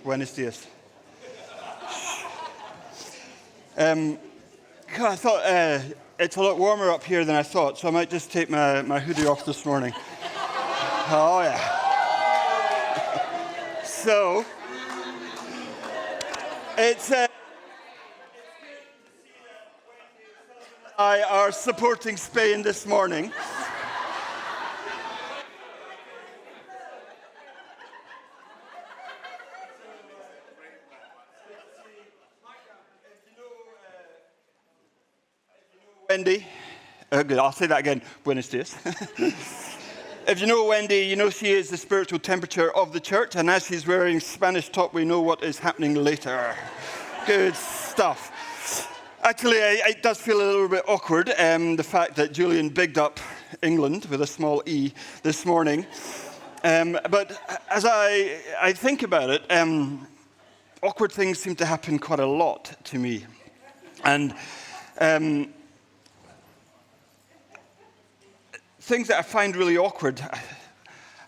Buenos dias. I thought it's a lot warmer up here than I thought, so I might just take my hoodie off this morning. Oh, yeah. So, it's I are supporting Spain this morning. Wendy, good, I'll say that again, Buenos dias. If you know Wendy, you know she is the spiritual temperature of the church, and as she's wearing Spanish top, we know what is happening later. Good stuff. Actually, it does feel a little bit awkward, the fact that Julian bigged up England with a small E this morning. But as I think about it, awkward things seem to happen quite a lot to me. And things that I find really awkward.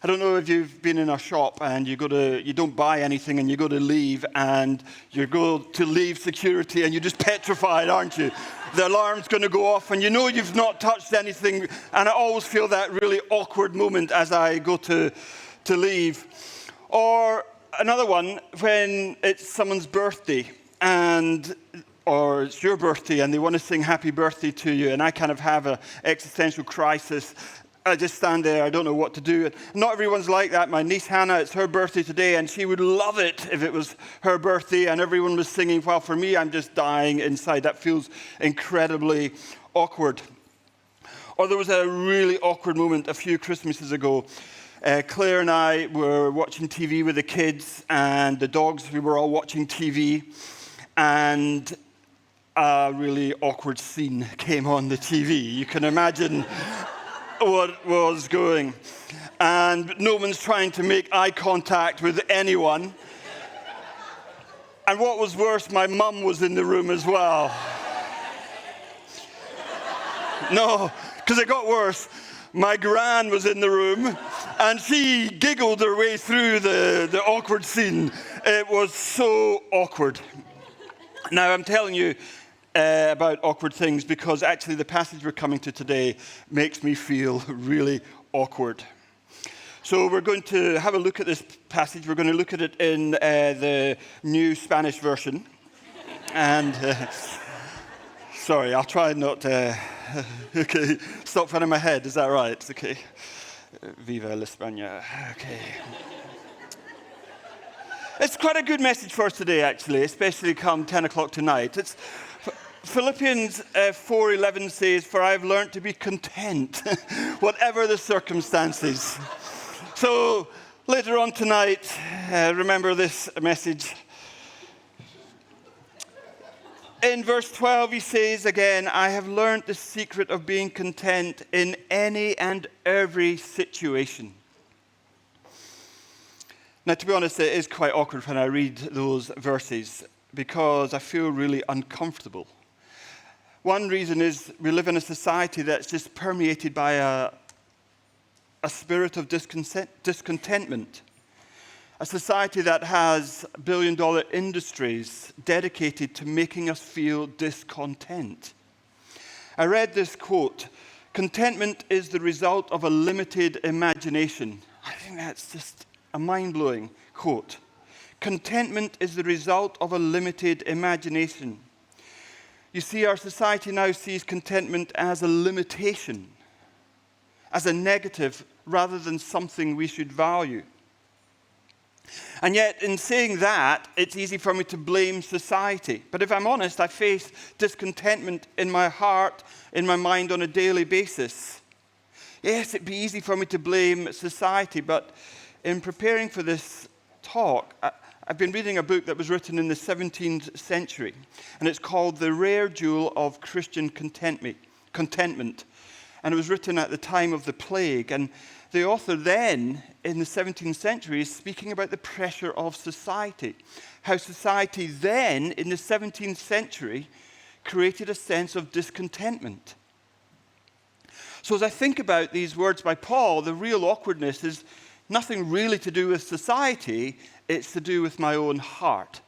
I don't know if you've been in a shop and you don't buy anything and you go to leave and you go to leave security and you're just petrified, aren't you? The alarm's going to go off and you know you've not touched anything, and I always feel that really awkward moment as I go to leave. Or another one, when it's someone's birthday or it's your birthday and they want to sing happy birthday to you, and I kind of have an existential crisis. I just stand there, I don't know what to do. Not everyone's like that. My niece Hannah, it's her birthday today, and she would love it if it was her birthday and everyone was singing. While for me, I'm just dying inside. That feels incredibly awkward. Or there was a really awkward moment a few Christmases ago. Claire and I were watching TV with the kids and the dogs. We were all watching TV, and a really awkward scene came on the TV. You can imagine what was going. And no one's trying to make eye contact with anyone. And what was worse, my mum was in the room as well. No, because it got worse. My gran was in the room, and she giggled her way through the awkward scene. It was so awkward. Now, I'm telling you about awkward things because actually the passage we're coming to today makes me feel really awkward. So we're going to have a look at this passage. We're going to look at it in the new Spanish version. And, sorry, I'll try not to, okay, stop fanning my head, is that right? Okay. Viva la España. Okay. It's quite a good message for us today, actually, especially come 10 o'clock tonight. It's Philippians 4:11 says, "For I have learned to be content, whatever the circumstances." So later on tonight, remember this message. In verse 12, he says again, "I have learned the secret of being content in any and every situation." Now, to be honest, it is quite awkward when I read those verses because I feel really uncomfortable. One reason is we live in a society that's just permeated by a spirit of discontentment. A society that has billion-dollar industries dedicated to making us feel discontent. I read this quote, "Contentment is the result of a limited imagination." I think that's just a mind-blowing quote. Contentment is the result of a limited imagination. You see, our society now sees contentment as a limitation, as a negative, rather than something we should value. And yet, in saying that, it's easy for me to blame society. But if I'm honest, I face discontentment in my heart, in my mind on a daily basis. Yes, it'd be easy for me to blame society, but in preparing for this talk, I've been reading a book that was written in the 17th century, and it's called The Rare Jewel of Christian Contentment. And it was written at the time of the plague. And the author then, in the 17th century, is speaking about the pressure of society. How society then, in the 17th century, created a sense of discontentment. So as I think about these words by Paul, the real awkwardness is nothing really to do with society, it's to do with my own heart.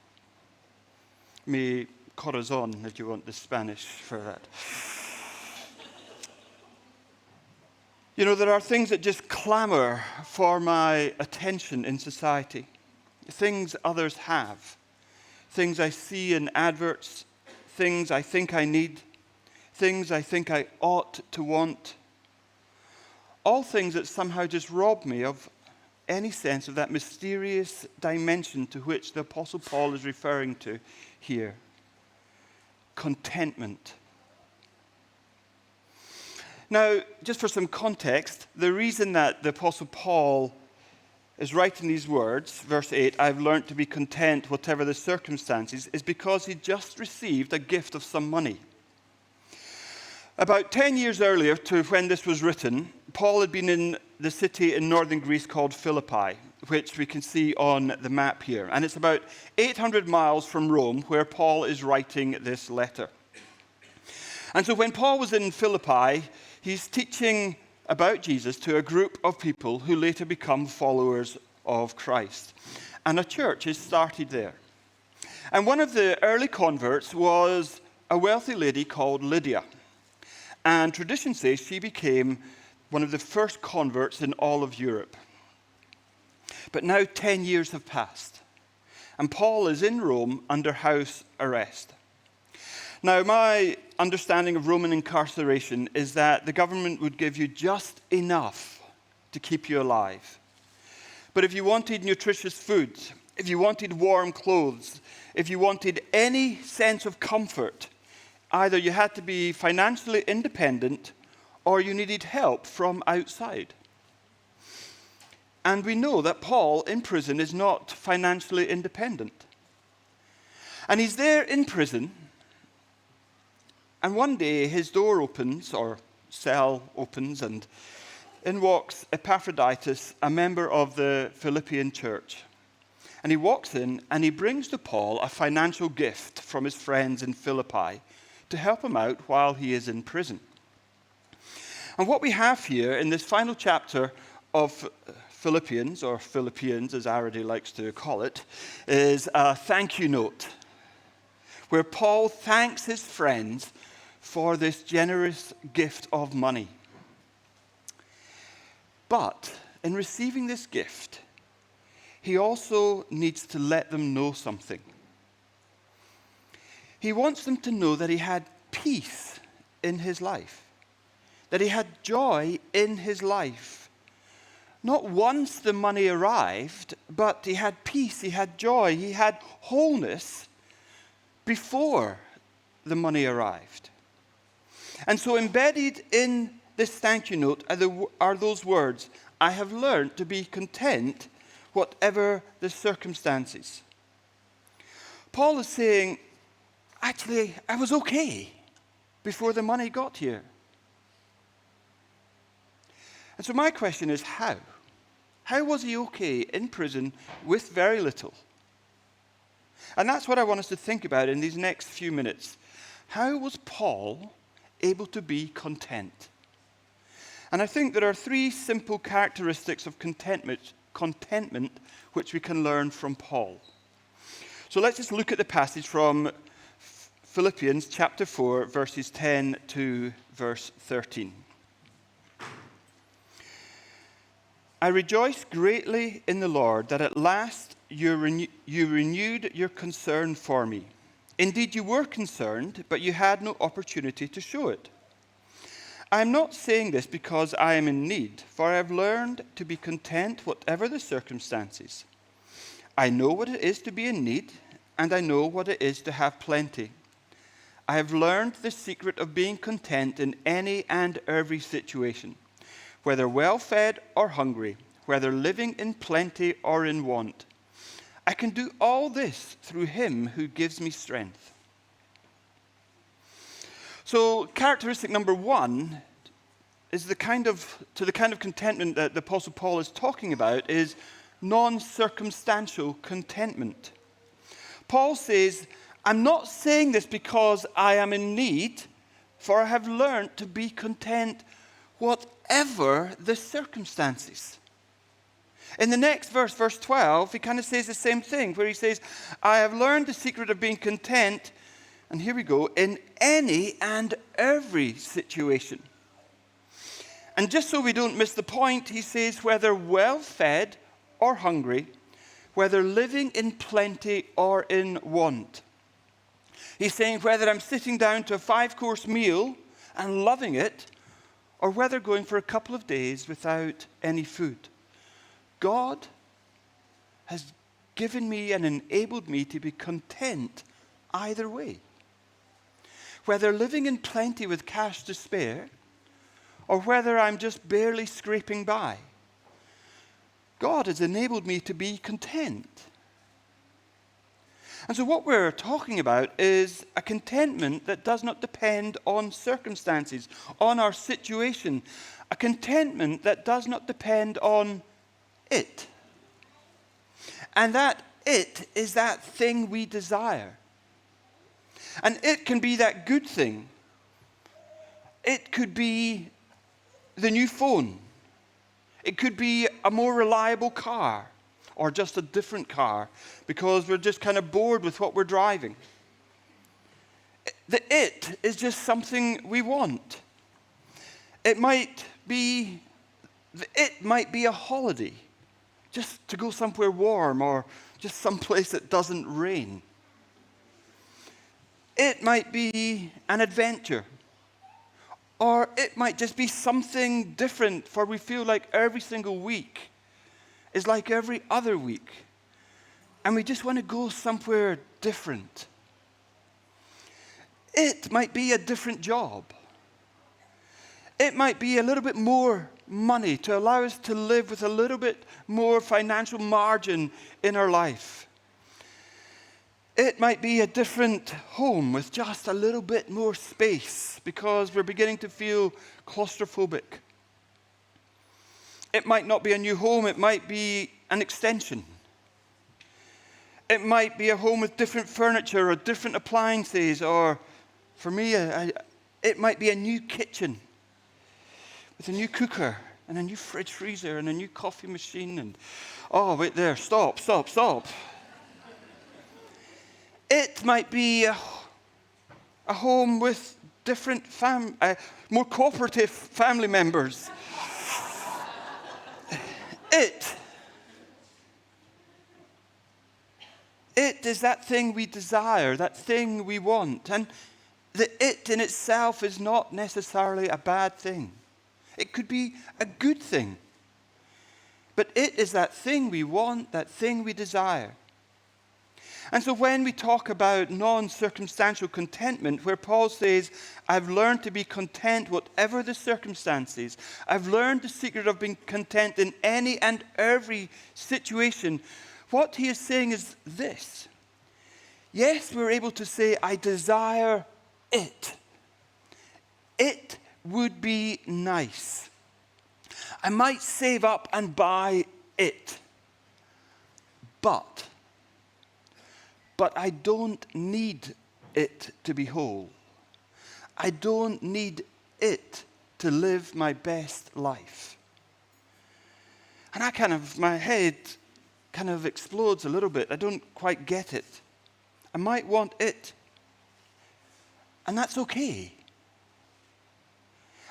Mi corazón, if you want the Spanish for that. You know, there are things that just clamor for my attention in society. Things others have. Things I see in adverts. Things I think I need. Things I think I ought to want. All things that somehow just rob me of any sense of that mysterious dimension to which the Apostle Paul is referring to here. Contentment. Now, just for some context, the reason that the Apostle Paul is writing these words, verse 8, I've learned to be content whatever the circumstances, is because he just received a gift of some money. About 10 years earlier to when this was written, Paul had been in the city in northern Greece called Philippi, which we can see on the map here. And it's about 800 miles from Rome where Paul is writing this letter. And so when Paul was in Philippi, he's teaching about Jesus to a group of people who later become followers of Christ. And a church is started there. And one of the early converts was a wealthy lady called Lydia. And tradition says she became one of the first converts in all of Europe. But now 10 years have passed, and Paul is in Rome under house arrest. Now, my understanding of Roman incarceration is that the government would give you just enough to keep you alive. But if you wanted nutritious food, if you wanted warm clothes, if you wanted any sense of comfort, either you had to be financially independent or you needed help from outside. And we know that Paul in prison is not financially independent. And he's there in prison, and one day his door opens, or cell opens, and in walks Epaphroditus, a member of the Philippian church. And he walks in and he brings to Paul a financial gift from his friends in Philippi to help him out while he is in prison. And what we have here in this final chapter of Philippians, or Philippians as Arady likes to call it, is a thank you note, where Paul thanks his friends for this generous gift of money. But in receiving this gift, he also needs to let them know something. He wants them to know that he had peace in his life, that he had joy in his life. Not once the money arrived, but he had peace, he had joy, he had wholeness before the money arrived. And so embedded in this thank you note are those words, I have learned to be content whatever the circumstances. Paul is saying, actually, I was okay before the money got here. And so my question is, how? How was he okay in prison with very little? And that's what I want us to think about in these next few minutes. How was Paul able to be content? And I think there are three simple characteristics of contentment which we can learn from Paul. So let's just look at the passage from Philippians chapter 4, verses 10 to verse 13. I rejoice greatly in the Lord that at last you renewed your concern for me. Indeed, you were concerned, but you had no opportunity to show it. I am not saying this because I am in need, for I have learned to be content whatever the circumstances. I know what it is to be in need, and I know what it is to have plenty. I have learned the secret of being content in any and every situation, whether well-fed or hungry, whether living in plenty or in want. I can do all this through him who gives me strength. So characteristic number one is the kind of contentment that the Apostle Paul is talking about is non-circumstantial contentment. Paul says, I'm not saying this because I am in need, for I have learned to be content whatever the circumstances. In the next verse, verse 12, he kind of says the same thing, where he says, I have learned the secret of being content, and here we go, in any and every situation. And just so we don't miss the point, he says, whether well-fed or hungry, whether living in plenty or in want. He's saying whether I'm sitting down to a 5-course meal and loving it, or whether going for a couple of days without any food. God has given me and enabled me to be content either way. Whether living in plenty with cash to spare, or whether I'm just barely scraping by, God has enabled me to be content. And so what we're talking about is a contentment that does not depend on circumstances, on our situation. A contentment that does not depend on it. And that it is that thing we desire. And it can be that good thing. It could be the new phone. It could be a more reliable car, or just a different car, because we're just kind of bored with what we're driving. The it is just something we want. It might be a holiday, just to go somewhere warm, or just someplace that doesn't rain. It might be an adventure. Or it might just be something different, for we feel like every single week is like every other week. And we just want to go somewhere different. It might be a different job. It might be a little bit more money to allow us to live with a little bit more financial margin in our life. It might be a different home with just a little bit more space because we're beginning to feel claustrophobic. It might not be a new home, it might be an extension. It might be a home with different furniture or different appliances, or for me, it might be a new kitchen with a new cooker and a new fridge freezer and a new coffee machine. And oh, wait there, stop. It might be a home with different more cooperative family members. It is that thing we desire, that thing we want. And the it in itself is not necessarily a bad thing. It could be a good thing. But it is that thing we want, that thing we desire. And so when we talk about non-circumstantial contentment, where Paul says, I've learned to be content whatever the circumstances, I've learned the secret of being content in any and every situation, what he is saying is this. Yes, we're able to say, I desire it. It would be nice. I might save up and buy it. But I don't need it to be whole. I don't need it to live my best life. And my head kind of explodes a little bit. I don't quite get it. I might want it. And that's okay.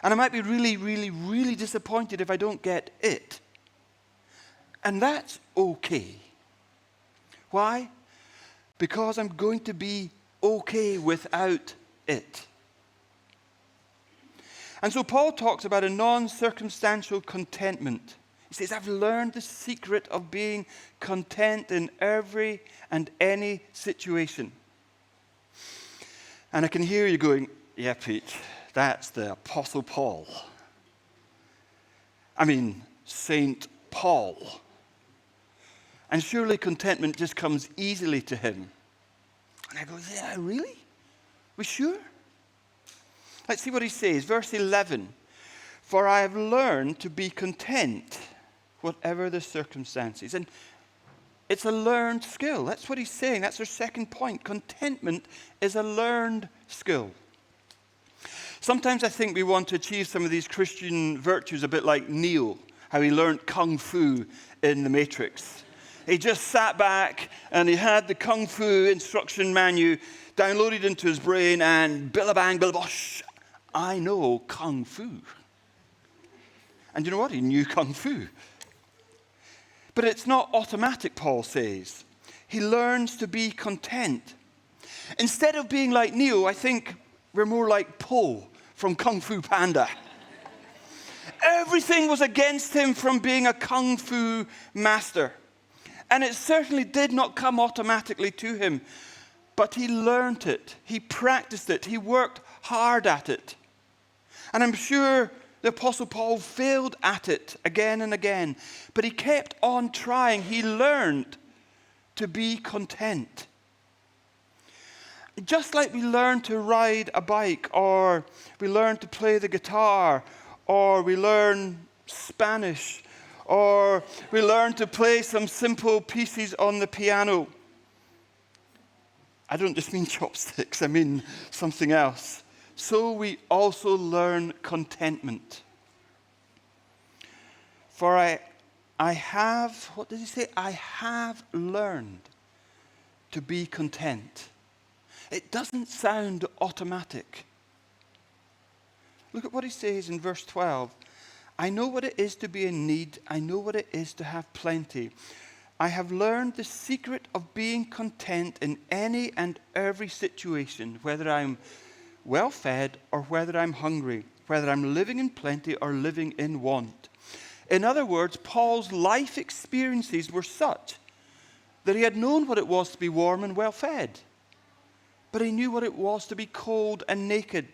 And I might be really, really, really disappointed if I don't get it. And that's okay. Why? Because I'm going to be okay without it. And so Paul talks about a non-circumstantial contentment. He says, I've learned the secret of being content in every and any situation. And I can hear you going, yeah, Pete, that's the Apostle Paul. I mean, Saint Paul. And surely contentment just comes easily to him. And I go, yeah, really? We sure? Let's see what he says. Verse 11. For I have learned to be content, whatever the circumstances. And it's a learned skill. That's what he's saying. That's our second point. Contentment is a learned skill. Sometimes I think we want to achieve some of these Christian virtues a bit like Neo. how he learned kung fu in the Matrix. He just sat back and he had the kung fu instruction manual downloaded into his brain, and billabang, billabosh, I know kung fu. And you know what? He knew kung fu. But it's not automatic, Paul says. He learns to be content. Instead of being like Neo, I think we're more like Po from Kung Fu Panda. Everything was against him from being a kung fu master. And it certainly did not come automatically to him. But he learned it. He practiced it. He worked hard at it. And I'm sure the Apostle Paul failed at it again and again. But he kept on trying. He learned to be content. Just like we learn to ride a bike, or we learn to play the guitar, or we learn Spanish, or we learn to play some simple pieces on the piano. I don't just mean chopsticks, I mean something else. So we also learn contentment. For I have, what does he say? I have learned to be content. It doesn't sound automatic. Look at what he says in verse 12. I know what it is to be in need. I know what it is to have plenty. I have learned the secret of being content in any and every situation, whether I'm well fed or whether I'm hungry, whether I'm living in plenty or living in want. In other words, Paul's life experiences were such that he had known what it was to be warm and well fed. But he knew what it was to be cold and naked.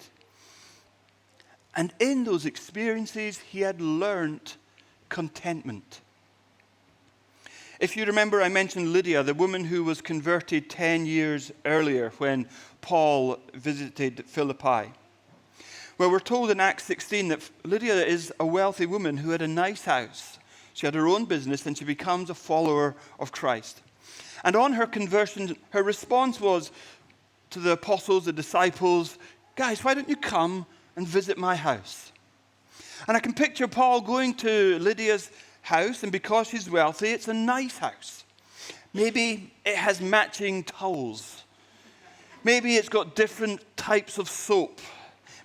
And in those experiences, he had learned contentment. If you remember, I mentioned Lydia, the woman who was converted 10 years earlier when Paul visited Philippi. Well, we're told in Acts 16 that Lydia is a wealthy woman who had a nice house. She had her own business, and she becomes a follower of Christ. And on her conversion, her response was to the apostles, the disciples, guys, why don't you come and visit my house? And I can picture Paul going to Lydia's house, and because she's wealthy, it's a nice house. Maybe it has matching towels. Maybe it's got different types of soap.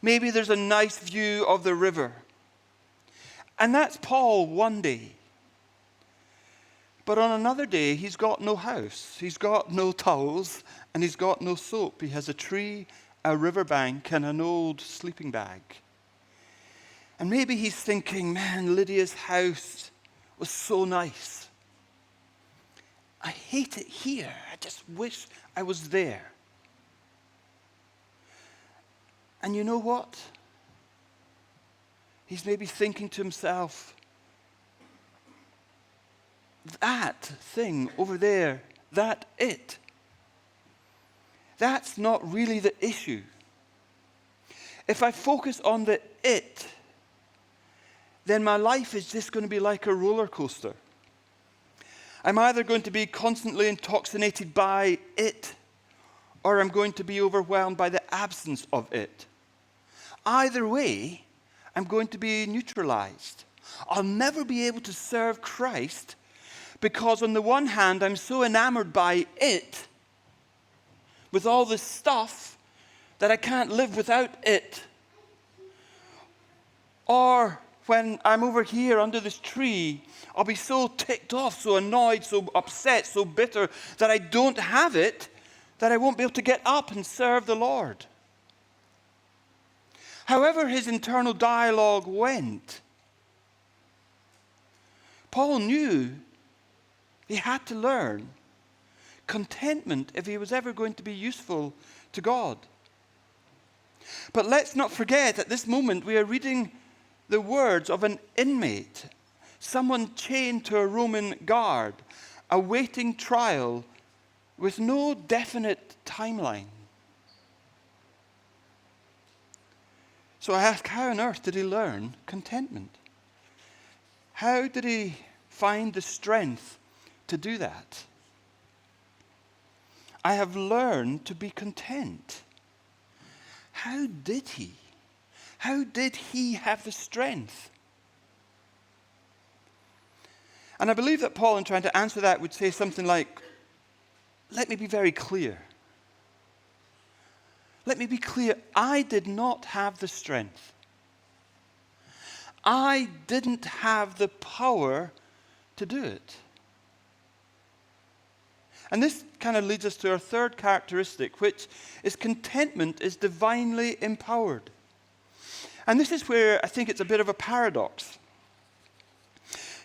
Maybe there's a nice view of the river. And that's Paul one day. But on another day, he's got no house. He's got no towels, and he's got no soap. He has a tree, a riverbank, and an old sleeping bag. And maybe he's thinking, man, Lydia's house was so nice. I hate it here. I just wish I was there. And you know what? He's maybe thinking to himself, that thing over there, that's not really the issue. If I focus on the it, then my life is just going to be like a roller coaster. I'm either going to be constantly intoxicated by it, or I'm going to be overwhelmed by the absence of it. Either way, I'm going to be neutralized. I'll never be able to serve Christ because on the one hand, I'm so enamored by it with all this stuff that I can't live without it. Or when I'm over here under this tree, I'll be so ticked off, so annoyed, so upset, so bitter that I don't have it, that I won't be able to get up and serve the Lord. However his internal dialogue went, Paul knew he had to learn contentment if he was ever going to be useful to God. But let's not forget, at this moment, we are reading the words of an inmate, someone chained to a Roman guard, awaiting trial with no definite timeline. So I ask, how on earth did he learn contentment? How did he find the strength to do that? I have learned to be content. How did he? How did he have the strength? And I believe that Paul, in trying to answer that, would say something like, let me be very clear. Let me be clear. I did not have the strength. I didn't have the power to do it. And this kind of leads us to our third characteristic, which is contentment is divinely empowered. And this is where I think it's a bit of a paradox.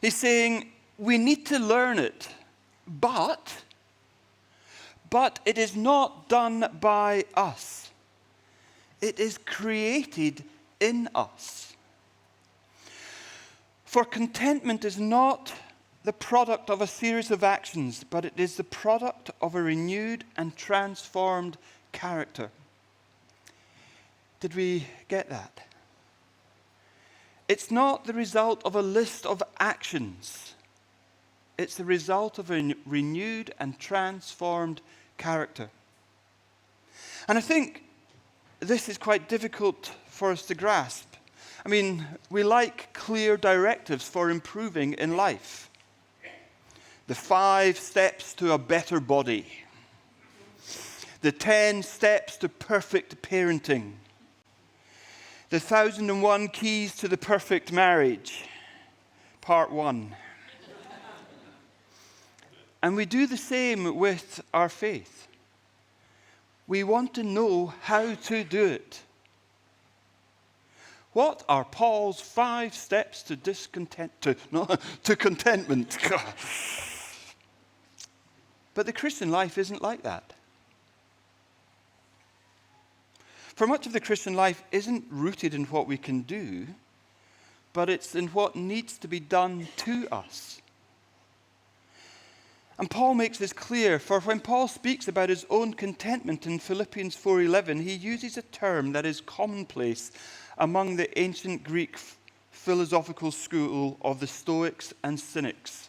He's saying we need to learn it, but it is not done by us. It is created in us. For contentment is not the product of a series of actions, but it is the product of a renewed and transformed character. Did we get that? It's not the result of a list of actions. It's the result of a renewed and transformed character. And I think this is quite difficult for us to grasp. I mean, we like clear directives for improving in life. The 5 steps to a better body. The 10 steps to perfect parenting. The 1001 keys to the perfect marriage. Part 1. And we do the same with our faith. We want to know how to do it. What are Paul's 5 steps to contentment? But the Christian life isn't like that. For much of the Christian life isn't rooted in what we can do, but it's in what needs to be done to us. And Paul makes this clear, for when Paul speaks about his own contentment in Philippians 4:11, he uses a term that is commonplace among the ancient Greek philosophical school of the Stoics and Cynics.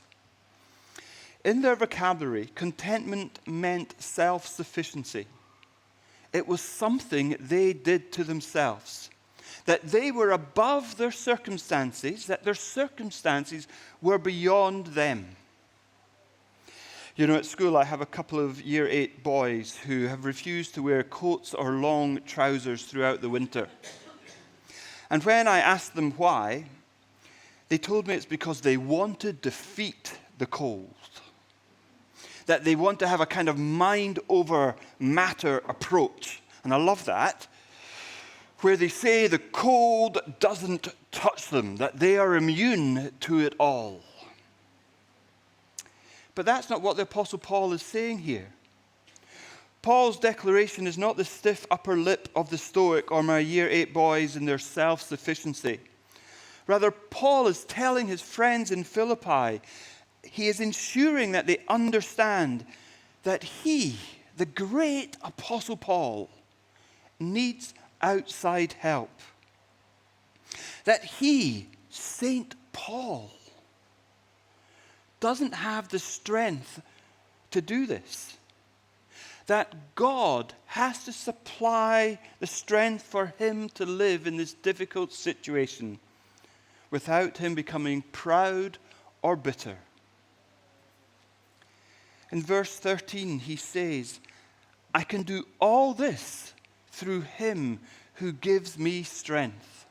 In their vocabulary, contentment meant self-sufficiency. It was something they did to themselves, that they were above their circumstances, that their circumstances were beyond them. You know, at school I have a couple of year 8 boys who have refused to wear coats or long trousers throughout the winter. And when I asked them why, they told me it's because they want to defeat the cold. That they want to have a kind of mind over matter approach. And I love that. Where they say the cold doesn't touch them, that they are immune to it all. But that's not what the Apostle Paul is saying here. Paul's declaration is not the stiff upper lip of the Stoic or my year 8 boys in their self-sufficiency. Rather, Paul is telling his friends in Philippi, he is ensuring that they understand that he, the great Apostle Paul, needs outside help. That he, Saint Paul, doesn't have the strength to do this. That God has to supply the strength for him to live in this difficult situation without him becoming proud or bitter. In verse 13, he says, I can do all this through him who gives me strength.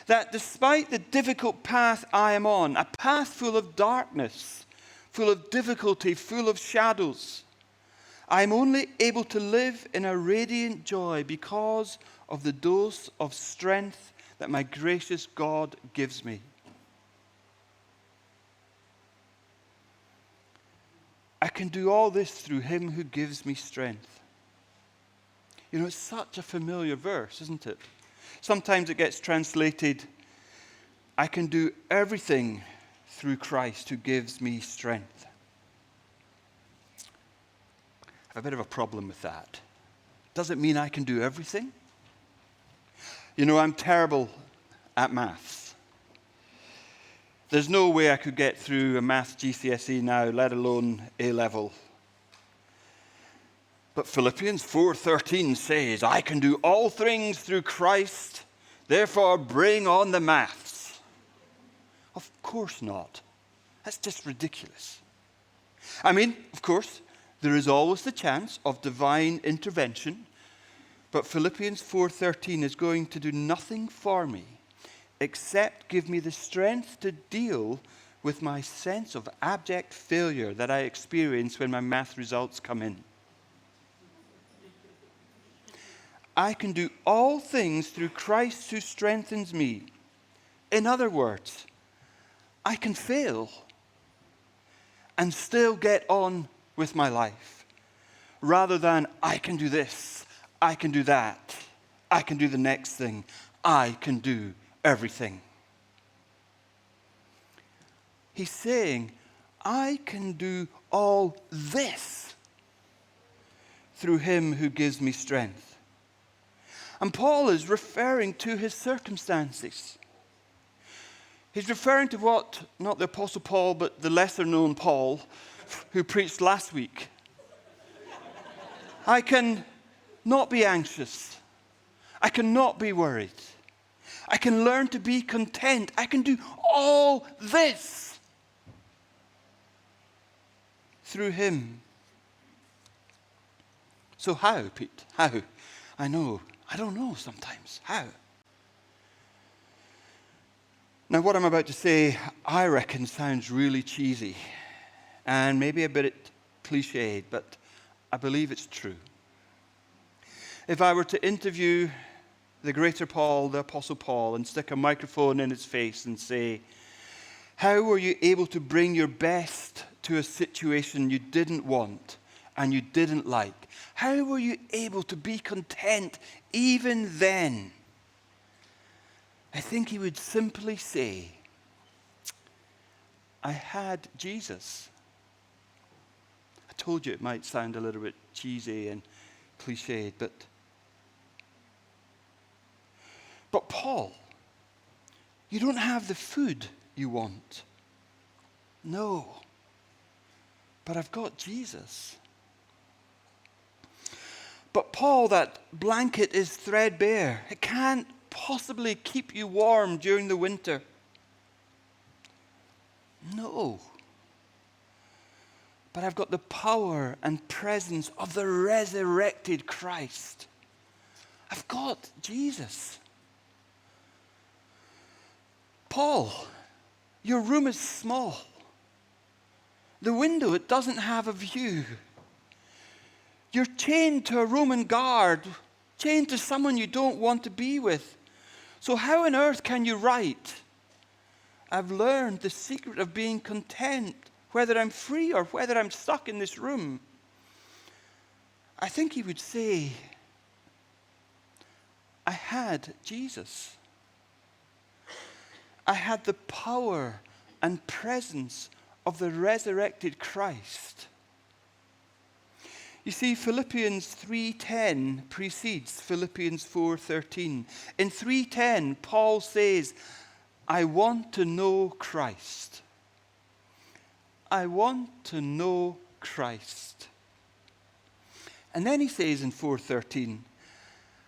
That despite the difficult path I am on, a path full of darkness, full of difficulty, full of shadows, I am only able to live in a radiant joy because of the dose of strength that my gracious God gives me. I can do all this through him who gives me strength. You know, it's such a familiar verse, isn't it? Sometimes it gets translated, I can do everything through Christ who gives me strength. I have a bit of a problem with that. Does it mean I can do everything? You know, I'm terrible at maths. There's no way I could get through a maths GCSE now, let alone A-level. But Philippians 4:13 says, I can do all things through Christ, therefore bring on the maths. Of course not. That's just ridiculous. I mean, of course, there is always the chance of divine intervention, but Philippians 4:13 is going to do nothing for me except give me the strength to deal with my sense of abject failure that I experience when my math results come in. I can do all things through Christ who strengthens me. In other words, I can fail and still get on with my life, rather than I can do this, I can do that, I can do the next thing, I can do everything. He's saying, I can do all this through him who gives me strength. And Paul is referring to his circumstances. He's referring to what, not the Apostle Paul, but the lesser known Paul, who preached last week. I can not be anxious. I cannot be worried. I can learn to be content. I can do all this through him. So how, Pete? How? I don't know sometimes. How? Now, what I'm about to say, I reckon, sounds really cheesy and maybe a bit cliched, but I believe it's true. If I were to interview the greater Paul, the Apostle Paul, and stick a microphone in his face and say, how were you able to bring your best to a situation you didn't want and you didn't like? How were you able to be content even then? I think he would simply say, I had Jesus. I told you it might sound a little bit cheesy and cliched, but Paul, you don't have the food you want. No, but I've got Jesus. But Paul, that blanket is threadbare. It can't possibly keep you warm during the winter. No. But I've got the power and presence of the resurrected Christ. I've got Jesus. Paul, your room is small. The window, it doesn't have a view. You're chained to a Roman guard, chained to someone you don't want to be with. So how on earth can you write? I've learned the secret of being content, whether I'm free or whether I'm stuck in this room. I think he would say, I had Jesus. I had the power and presence of the resurrected Christ. You see, Philippians 3:10 precedes Philippians 4:13. In 3:10, Paul says, I want to know Christ. I want to know Christ. And then he says in 4:13,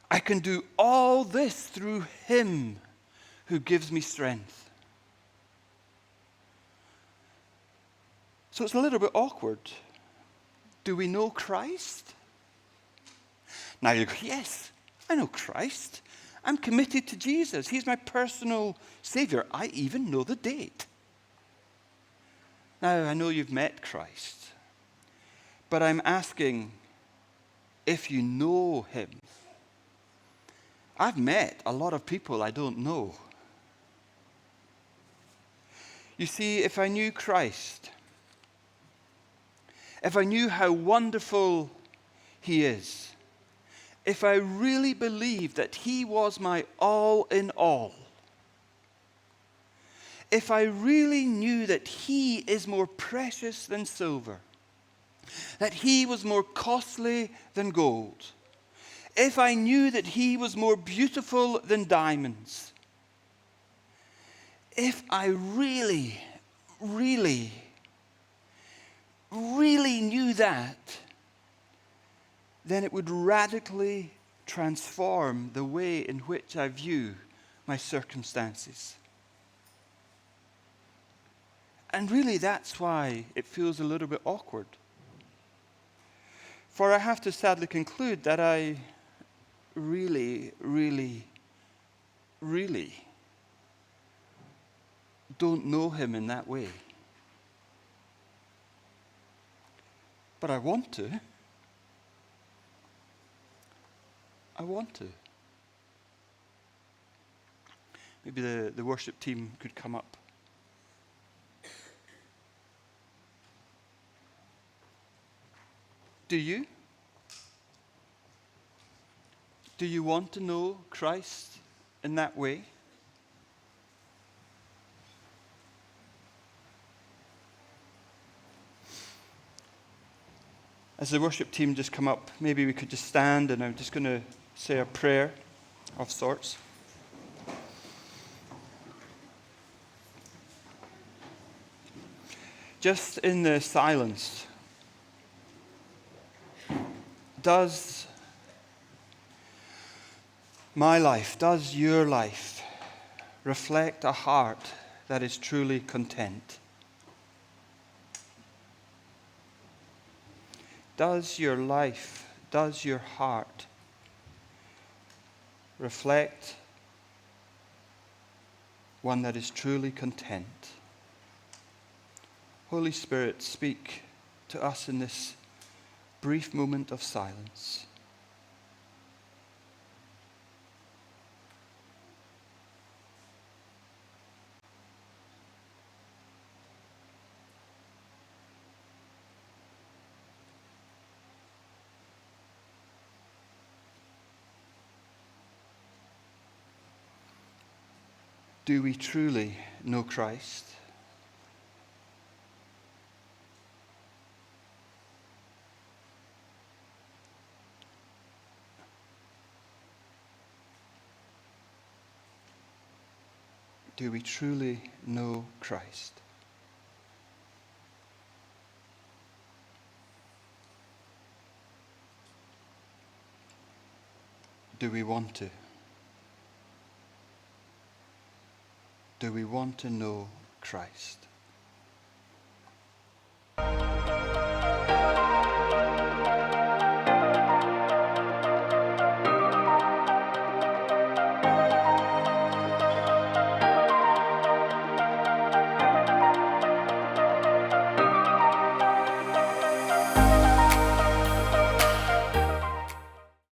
I can do all this through him who gives me strength. So it's a little bit awkward. Do we know Christ? Now you go, yes, I know Christ. I'm committed to Jesus. He's my personal Savior. I even know the date. Now, I know you've met Christ, but I'm asking if you know him. I've met a lot of people I don't know. You see, if I knew Christ, if I knew how wonderful he is, if I really believed that he was my all in all, if I really knew that he is more precious than silver, that he was more costly than gold, if I knew that he was more beautiful than diamonds, if I really, really, really knew that, then it would radically transform the way in which I view my circumstances. And really, that's why it feels a little bit awkward. For I have to sadly conclude that I really, really, really don't know him in that way. But I want to. I want to. Maybe the worship team could come up. Do you? Do you want to know Christ in that way? As the worship team just come up, maybe we could just stand, and I'm just going to say a prayer of sorts. Just in the silence, does my life, does your life reflect a heart that is truly content? Does your life, does your heart reflect one that is truly content? Holy Spirit, speak to us in this brief moment of silence. Do we truly know Christ? Do we truly know Christ? Do we want to? Do we want to know Christ?